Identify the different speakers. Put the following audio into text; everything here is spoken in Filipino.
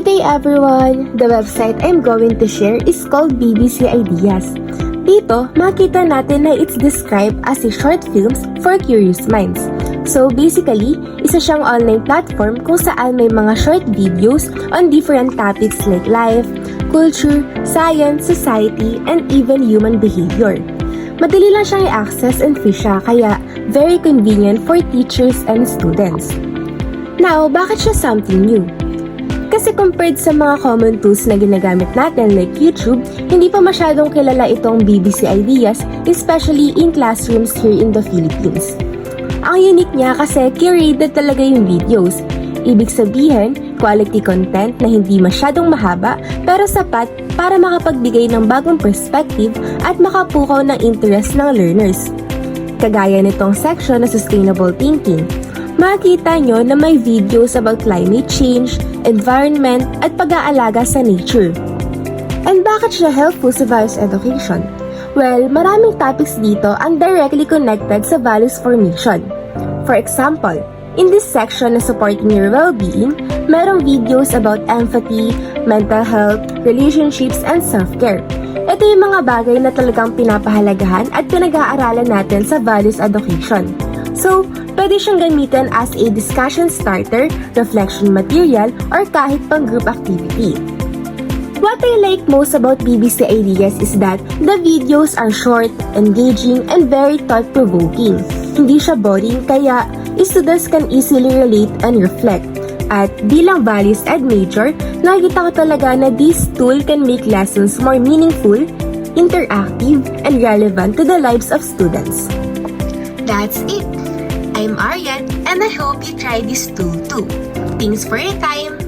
Speaker 1: Good day everyone! The website I'm going to share is called BBC Ideas. Dito, makita natin na it's described as a short films for curious minds. So basically, isa siyang online platform kung saan may mga short videos on different topics like life, culture, science, society, and even human behavior. Madali lang siyang i-access and free siya, kaya very convenient for teachers and students. Now, bakit siya something new? Kasi compared sa mga common tools na ginagamit natin like YouTube, hindi pa masyadong kilala itong BBC Ideas, especially in classrooms here in the Philippines. Ang unique niya kasi curated talaga yung videos. Ibig sabihin, quality content na hindi masyadong mahaba pero sapat para makapagbigay ng bagong perspective at makapukaw ng interest ng learners. Kagaya nitong section na sustainable thinking. Makikita nyo na may videos about climate change, environment, at pag-aalaga sa nature. And bakit siya helpful sa values education? Well, maraming topics dito ang directly connected sa values formation. For example, in this section na supporting your well-being, merong videos about empathy, mental health, relationships, and self-care. Ito yung mga bagay na talagang pinapahalagahan at pinag-aaralan natin sa values education. So, pwede siyang gamitin as a discussion starter, reflection material, or kahit pang group activity. What I like most about BBC Ideas is that the videos are short, engaging, and very thought-provoking. Hindi siya boring, kaya students can easily relate and reflect. At bilang values ed major, nakikita ko talaga na this tool can make lessons more meaningful, interactive, and relevant to the lives of students.
Speaker 2: That's it! I'm Aryan and I hope you try this tool too. Thanks for your time!